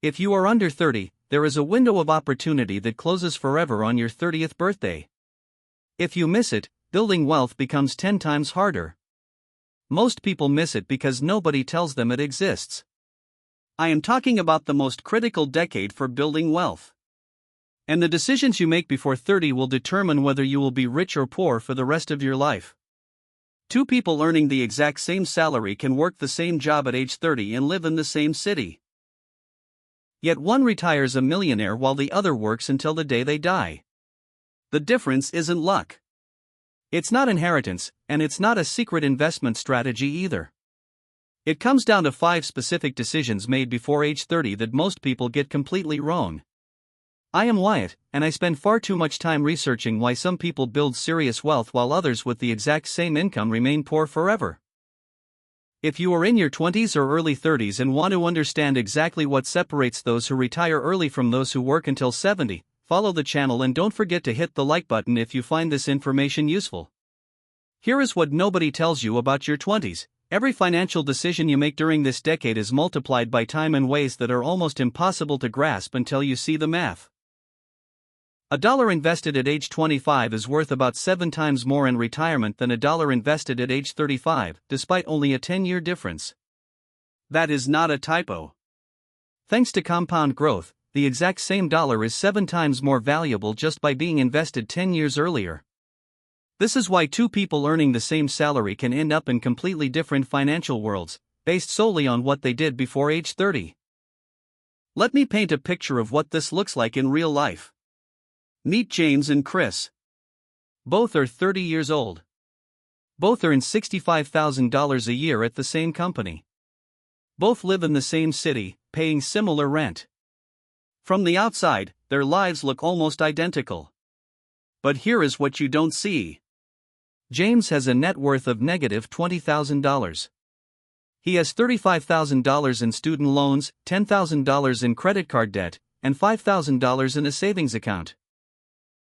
If you are under 30, there is a window of opportunity that closes forever on your 30th birthday. If you miss it, building wealth becomes 10 times harder. Most people miss it because nobody tells them it exists. I am talking about the most critical decade for building wealth. And the decisions you make before 30 will determine whether you will be rich or poor for the rest of your life. Two people earning the exact same salary can work the same job at age 30 and live in the same city. Yet one retires a millionaire while the other works until the day they die. The difference isn't luck. It's not inheritance, and it's not a secret investment strategy either. It comes down to 5 specific decisions made before age 30 that most people get completely wrong. I am Wyatt, and I spend far too much time researching why some people build serious wealth while others with the exact same income remain poor forever. If you are in your 20s or early 30s and want to understand exactly what separates those who retire early from those who work until 70, follow the channel and don't forget to hit the like button if you find this information useful. Here is what nobody tells you about your 20s. Every financial decision you make during this decade is multiplied by time in ways that are almost impossible to grasp until you see the math. $1 invested at age 25 is worth about 7 times more in retirement than $1 invested at age 35, despite only a 10-year difference. That is not a typo. Thanks to compound growth, the exact same dollar is 7 times more valuable just by being invested 10 years earlier. This is why two people earning the same salary can end up in completely different financial worlds, based solely on what they did before age 30. Let me paint a picture of what this looks like in real life. Meet James and Chris. Both are 30 years old. Both earn $65,000 a year at the same company. Both live in the same city, paying similar rent. From the outside, their lives look almost identical. But here is what you don't see. James has a net worth of negative $20,000. He has $35,000 in student loans, $10,000 in credit card debt, and $5,000 in a savings account.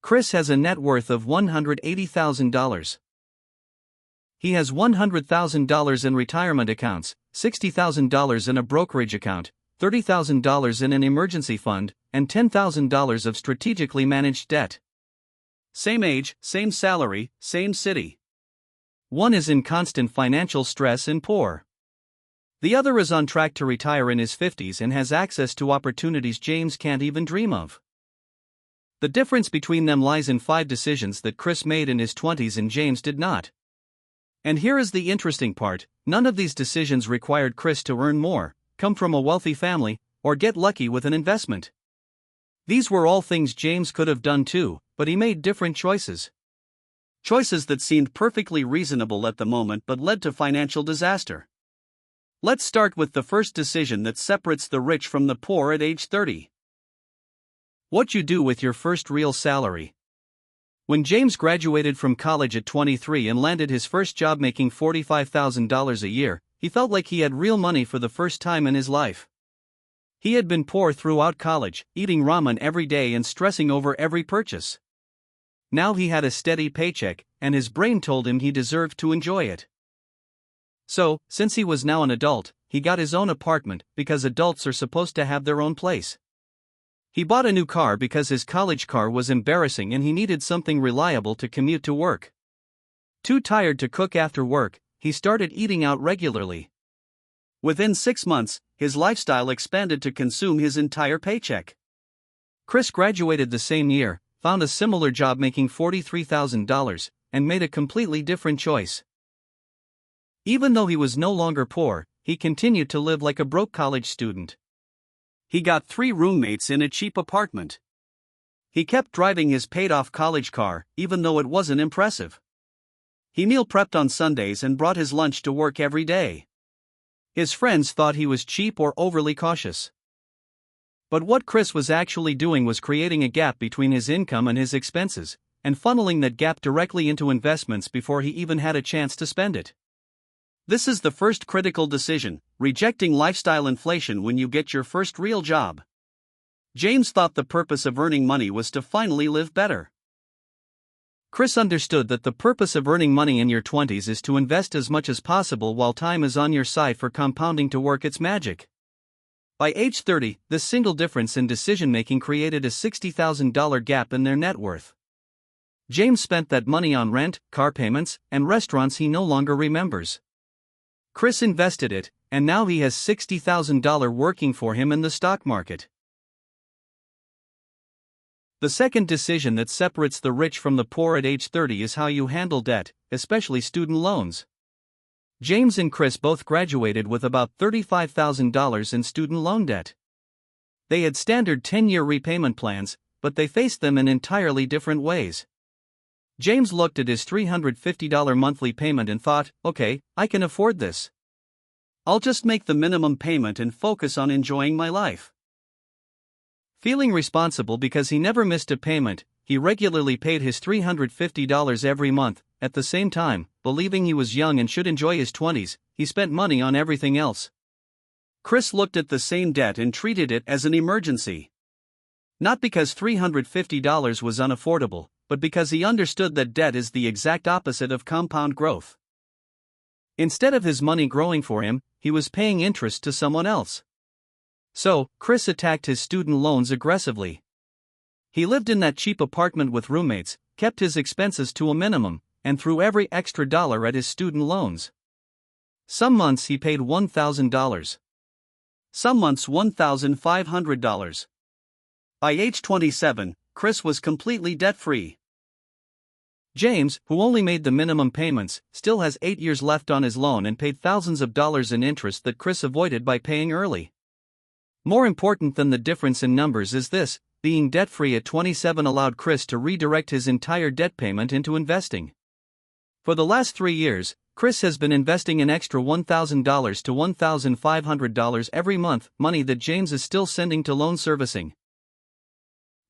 Chris has a net worth of $180,000. He has $100,000 in retirement accounts, $60,000 in a brokerage account, $30,000 in an emergency fund, and $10,000 of strategically managed debt. Same age, same salary, same city. One is in constant financial stress and poor. The other is on track to retire in his 50s and has access to opportunities James can't even dream of. The difference between them lies in 5 decisions that Chris made in his 20s and James did not. And here is the interesting part: none of these decisions required Chris to earn more, come from a wealthy family, or get lucky with an investment. These were all things James could have done too, but he made different choices. Choices that seemed perfectly reasonable at the moment but led to financial disaster. Let's start with the first decision that separates the rich from the poor at age 30. What you do with your first real salary. When James graduated from college at 23 and landed his first job making $45,000 a year, he felt like he had real money for the first time in his life. He had been poor throughout college, eating ramen every day and stressing over every purchase. Now he had a steady paycheck, and his brain told him he deserved to enjoy it. So, since he was now an adult, he got his own apartment, because adults are supposed to have their own place. He bought a new car because his college car was embarrassing and he needed something reliable to commute to work. Too tired to cook after work, he started eating out regularly. Within 6 months, his lifestyle expanded to consume his entire paycheck. Chris graduated the same year, found a similar job making $43,000, and made a completely different choice. Even though he was no longer poor, he continued to live like a broke college student. He got 3 roommates in a cheap apartment. He kept driving his paid-off college car, even though it wasn't impressive. He meal prepped on Sundays and brought his lunch to work every day. His friends thought he was cheap or overly cautious. But what Chris was actually doing was creating a gap between his income and his expenses, and funneling that gap directly into investments before he even had a chance to spend it. This is the first critical decision: rejecting lifestyle inflation when you get your first real job. James thought the purpose of earning money was to finally live better. Chris understood that the purpose of earning money in your 20s is to invest as much as possible while time is on your side for compounding to work its magic. By age 30, this single difference in decision-making created a $60,000 gap in their net worth. James spent that money on rent, car payments, and restaurants he no longer remembers. Chris invested it, and now he has $60,000 working for him in the stock market. The second decision that separates the rich from the poor at age 30 is how you handle debt, especially student loans. James and Chris both graduated with about $35,000 in student loan debt. They had standard 10-year repayment plans, but they faced them in entirely different ways. James looked at his $350 monthly payment and thought, okay, I can afford this. I'll just make the minimum payment and focus on enjoying my life. Feeling responsible because he never missed a payment, he regularly paid his $350 every month. At the same time, believing he was young and should enjoy his 20s, he spent money on everything else. Chris looked at the same debt and treated it as an emergency. Not because $350 was unaffordable, but because he understood that debt is the exact opposite of compound growth. Instead of his money growing for him, he was paying interest to someone else. So, Chris attacked his student loans aggressively. He lived in that cheap apartment with roommates, kept his expenses to a minimum, and threw every extra dollar at his student loans. Some months he paid $1,000. Some months $1,500. By age 27, Chris was completely debt-free. James, who only made the minimum payments, still has 8 years left on his loan and paid thousands of dollars in interest that Chris avoided by paying early. More important than the difference in numbers is this: being debt-free at 27 allowed Chris to redirect his entire debt payment into investing. For the last 3 years, Chris has been investing an extra $1,000 to $1,500 every month, money that James is still sending to loan servicing.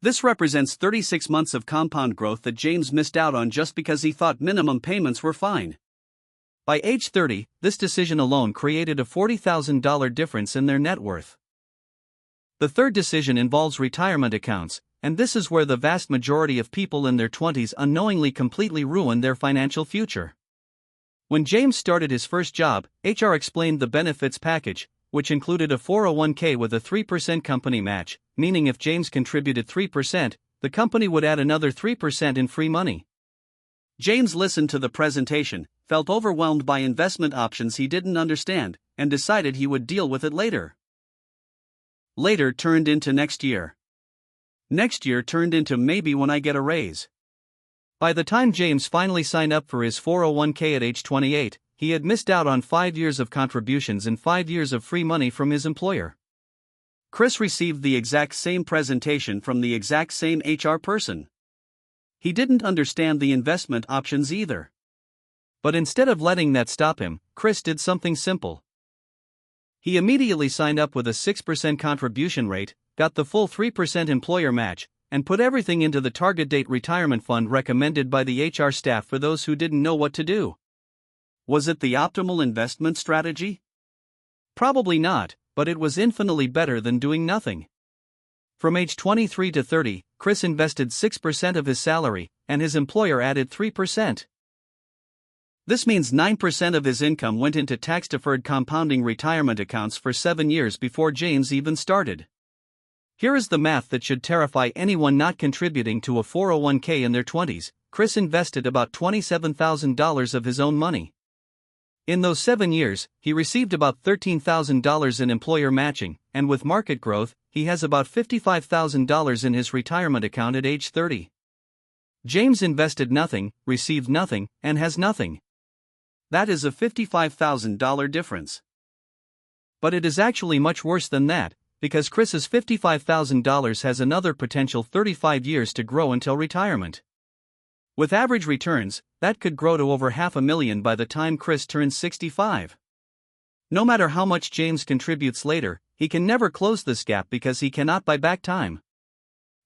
This represents 36 months of compound growth that James missed out on just because he thought minimum payments were fine. By age 30, this decision alone created a $40,000 difference in their net worth. The third decision involves retirement accounts, and this is where the vast majority of people in their 20s unknowingly completely ruin their financial future. When James started his first job, HR explained the benefits package, which included a 401k with a 3% company match, meaning if James contributed 3%, the company would add another 3% in free money. James listened to the presentation, felt overwhelmed by investment options he didn't understand, and decided he would deal with it later. Later turned into next year. Next year turned into maybe when I get a raise. By the time James finally signed up for his 401k at age 28, he had missed out on 5 years of contributions and 5 years of free money from his employer. Chris received the exact same presentation from the exact same HR person. He didn't understand the investment options either. But instead of letting that stop him, Chris did something simple. He immediately signed up with a 6% contribution rate, got the full 3% employer match, and put everything into the target date retirement fund recommended by the HR staff for those who didn't know what to do. Was it the optimal investment strategy? Probably not, but it was infinitely better than doing nothing. From age 23 to 30, Chris invested 6% of his salary, and his employer added 3%. This means 9% of his income went into tax-deferred compounding retirement accounts for 7 years before James even started. Here is the math that should terrify anyone not contributing to a 401k in their 20s. Chris invested about $27,000 of his own money. In those 7 years, he received about $13,000 in employer matching, and with market growth, he has about $55,000 in his retirement account at age 30. James invested nothing, received nothing, and has nothing. That is a $55,000 difference. But it is actually much worse than that, because Chris's $55,000 has another potential 35 years to grow until retirement. With average returns, that could grow to over $500,000 by the time Chris turns 65. No matter how much James contributes later, he can never close this gap because he cannot buy back time.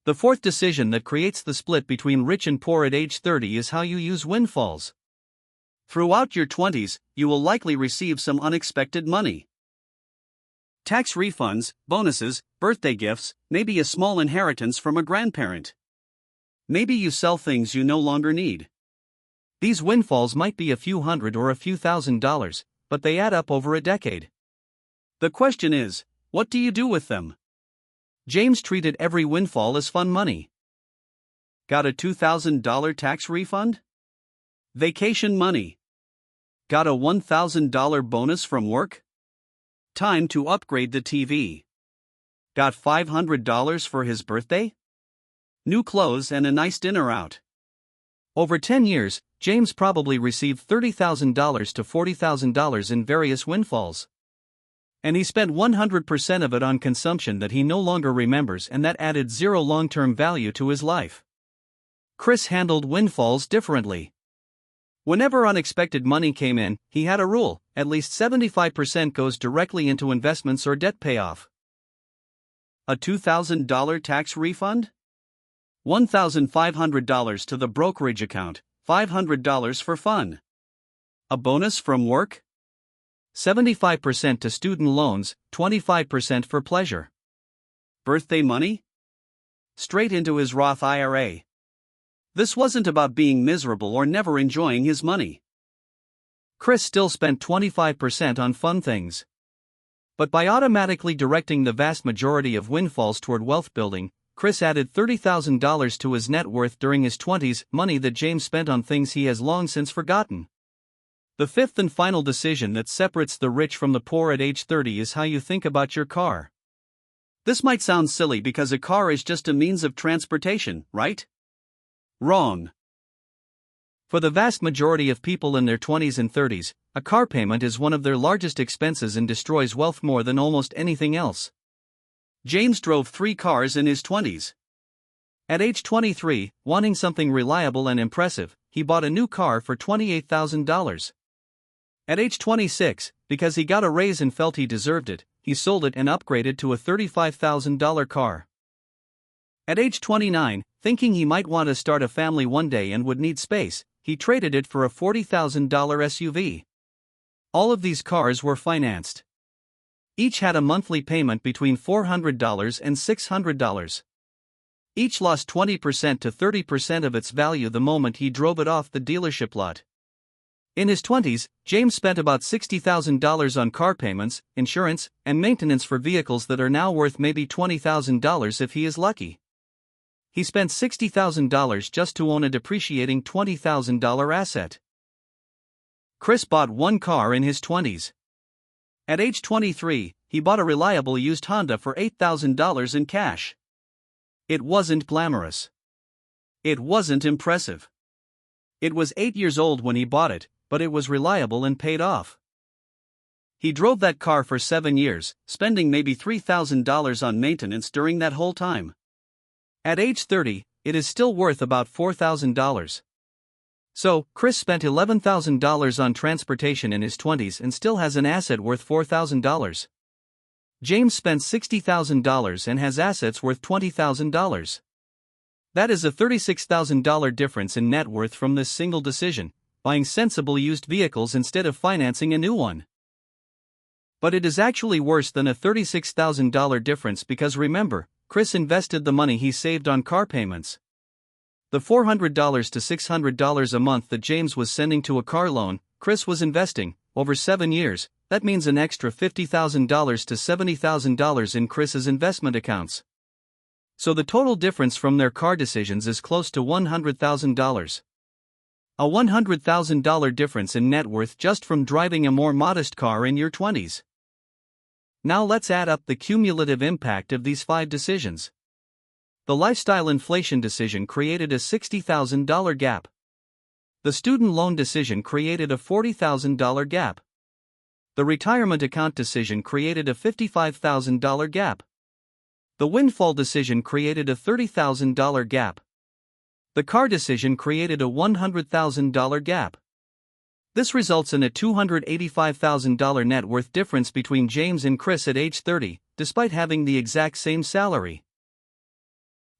The fourth decision that creates the split between rich and poor at age 30 is how you use windfalls. Throughout your 20s, you will likely receive some unexpected money. Tax refunds, bonuses, birthday gifts, maybe a small inheritance from a grandparent. Maybe you sell things you no longer need. These windfalls might be a few hundred or a few $1,000s, but they add up over a decade. The question is, What do you do with them? James treated every windfall as fun money. Got a $2,000 tax refund? Vacation money. Got a $1,000 bonus from work? Time to upgrade the TV. Got $500 for his birthday? New clothes and a nice dinner out. Over 10 years, James probably received $30,000 to $40,000 in various windfalls. And he spent 100% of it on consumption that he no longer remembers, and that added zero long-term value to his life. Chris handled windfalls differently. Whenever unexpected money came in, he had a rule: at least 75% goes directly into investments or debt payoff. A $2,000 tax refund? $1,500 to the brokerage account, $500 for fun. A bonus from work? 75% to student loans, 25% for pleasure. Birthday money? Straight into his Roth IRA. This wasn't about being miserable or never enjoying his money. Chris still spent 25% on fun things. But by automatically directing the vast majority of windfalls toward wealth building, Chris added $30,000 to his net worth during his 20s, money that James spent on things he has long since forgotten. The fifth and final decision that separates the rich from the poor at age 30 is how you think about your car. This might sound silly because a car is just a means of transportation, right? Wrong. For the vast majority of people in their 20s and 30s, a car payment is one of their largest expenses and destroys wealth more than almost anything else. James drove 3 cars in his 20s. At age 23, wanting something reliable and impressive, he bought a new car for $28,000. At age 26, because he got a raise and felt he deserved it, he sold it and upgraded to a $35,000 car. At age 29, thinking he might want to start a family one day and would need space, he traded it for a $40,000 SUV. All of these cars were financed. Each had a monthly payment between $400 and $600. Each lost 20% to 30% of its value the moment he drove it off the dealership lot. In his 20s, James spent about $60,000 on car payments, insurance, and maintenance for vehicles that are now worth maybe $20,000 if he is lucky. He spent $60,000 just to own a depreciating $20,000 asset. Chris bought 1 car in his 20s. At age 23, he bought a reliable used Honda for $8,000 in cash. It wasn't glamorous. It wasn't impressive. It was 8 years old when he bought it, but it was reliable and paid off. He drove that car for 7 years, spending maybe $3,000 on maintenance during that whole time. At age 30, it is still worth about $4,000. So, Chris spent $11,000 on transportation in his 20s and still has an asset worth $4,000. James spent $60,000 and has assets worth $20,000. That is a $36,000 difference in net worth from this single decision, buying sensible used vehicles instead of financing a new one. But it is actually worse than a $36,000 difference because remember, Chris invested the money he saved on car payments. The $400 to $600 a month that James was sending to a car loan, Chris was investing. Over 7 years, that means an extra $50,000 to $70,000 in Chris's investment accounts. So the total difference from their car decisions is close to $100,000. A $100,000 difference in net worth just from driving a more modest car in your 20s. Now let's add up the cumulative impact of these 5 decisions. The lifestyle inflation decision created a $60,000 gap. The student loan decision created a $40,000 gap. The retirement account decision created a $55,000 gap. The windfall decision created a $30,000 gap. The car decision created a $100,000 gap. This results in a $285,000 net worth difference between James and Chris at age 30, despite having the exact same salary.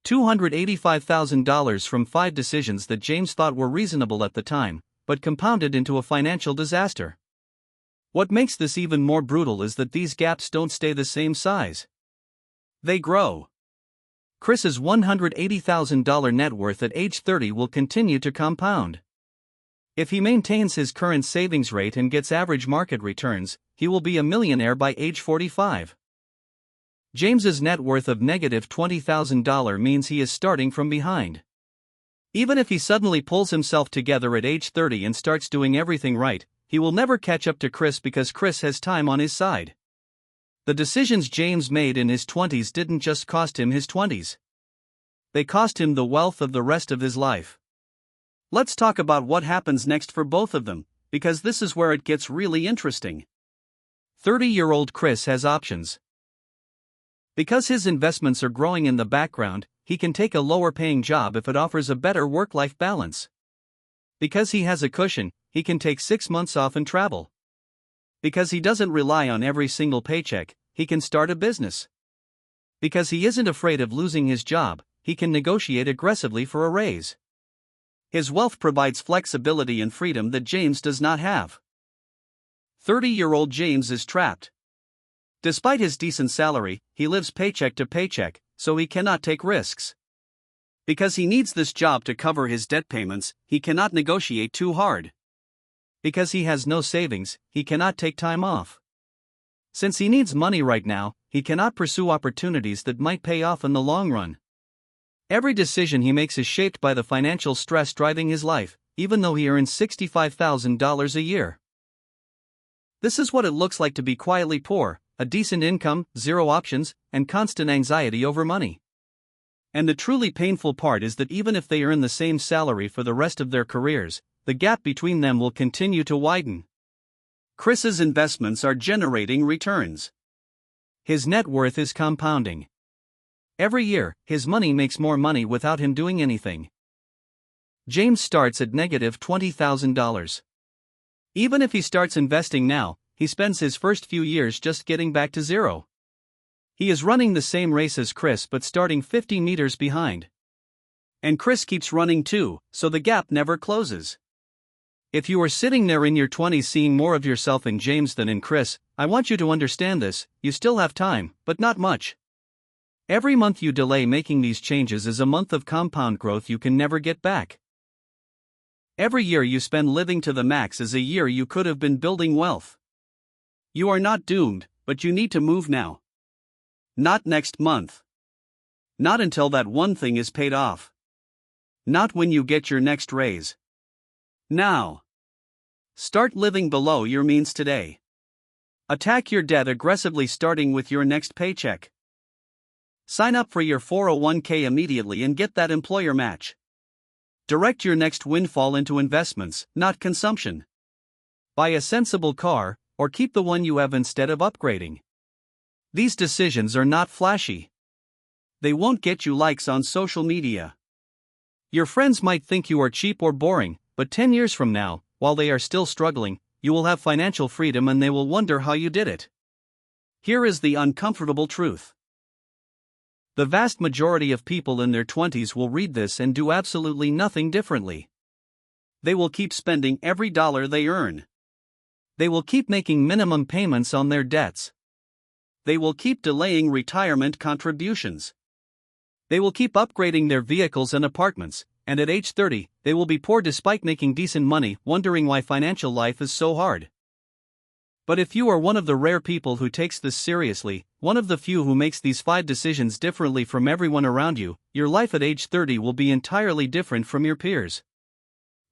$285,000 from 5 decisions that James thought were reasonable at the time, but compounded into a financial disaster. What makes this even more brutal is that these gaps don't stay the same size. They grow. Chris's $180,000 net worth at age 30 will continue to compound. If he maintains his current savings rate and gets average market returns, he will be a millionaire by age 45. James's net worth of negative $20,000 means he is starting from behind. Even if he suddenly pulls himself together at age 30 and starts doing everything right, he will never catch up to Chris because Chris has time on his side. The decisions James made in his 20s didn't just cost him his 20s. They cost him the wealth of the rest of his life. Let's talk about what happens next for both of them, because this is where it gets really interesting. 30-year-old Chris has options. Because his investments are growing in the background, he can take a lower-paying job if it offers a better work-life balance. Because he has a cushion, he can take 6 months off and travel. Because he doesn't rely on every single paycheck, he can start a business. Because he isn't afraid of losing his job, he can negotiate aggressively for a raise. His wealth provides flexibility and freedom that James does not have. 30-year-old James is trapped. Despite his decent salary, he lives paycheck to paycheck, so he cannot take risks. Because he needs this job to cover his debt payments, he cannot negotiate too hard. Because he has no savings, he cannot take time off. Since he needs money right now, he cannot pursue opportunities that might pay off in the long run. Every decision he makes is shaped by the financial stress driving his life, even though he earns $65,000 a year. This is what it looks like to be quietly poor: a decent income, zero options, and constant anxiety over money. And the truly painful part is that even if they earn the same salary for the rest of their careers, the gap between them will continue to widen. Chris's investments are generating returns. His net worth is compounding. Every year, his money makes more money without him doing anything. James starts at negative $20,000. Even if he starts investing now, he spends his first few years just getting back to zero. He is running the same race as Chris but starting 50 meters behind. And Chris keeps running too, so the gap never closes. If you are sitting there in your 20s seeing more of yourself in James than in Chris, I want you to understand this: you still have time, but not much. Every month you delay making these changes is a month of compound growth you can never get back. Every year you spend living to the max is a year you could have been building wealth. You are not doomed, but you need to move now. Not next month. Not until that one thing is paid off. Not when you get your next raise. Now. Start living below your means today. Attack your debt aggressively starting with your next paycheck. Sign up for your 401k immediately and get that employer match. Direct your next windfall into investments, not consumption. Buy a sensible car, or keep the one you have instead of upgrading. These decisions are not flashy. They won't get you likes on social media. Your friends might think you are cheap or boring, but 10 years from now, while they are still struggling, you will have financial freedom and they will wonder how you did it. Here is the uncomfortable truth. The vast majority of people in their 20s will read this and do absolutely nothing differently. They will keep spending every dollar they earn. They will keep making minimum payments on their debts. They will keep delaying retirement contributions. They will keep upgrading their vehicles and apartments, and at age 30, they will be poor despite making decent money, wondering why financial life is so hard. But if you are one of the rare people who takes this seriously, one of the few who makes these 5 decisions differently from everyone around you, your life at age 30 will be entirely different from your peers.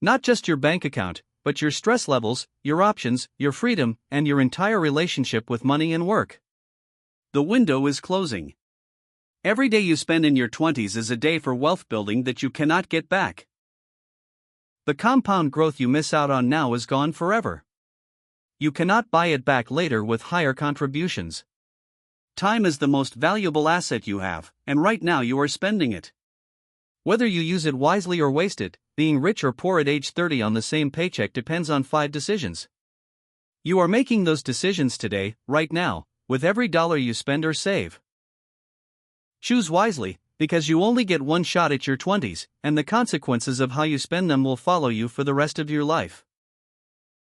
Not just your bank account, but your stress levels, your options, your freedom, and your entire relationship with money and work. The window is closing. Every day you spend in your 20s is a day for wealth building that you cannot get back. The compound growth you miss out on now is gone forever. You cannot buy it back later with higher contributions. Time is the most valuable asset you have, and right now you are spending it. Whether you use it wisely or waste it, being rich or poor at age 30 on the same paycheck depends on 5 decisions. You are making those decisions today, right now, with every dollar you spend or save. Choose wisely, because you only get one shot at your 20s, and the consequences of how you spend them will follow you for the rest of your life.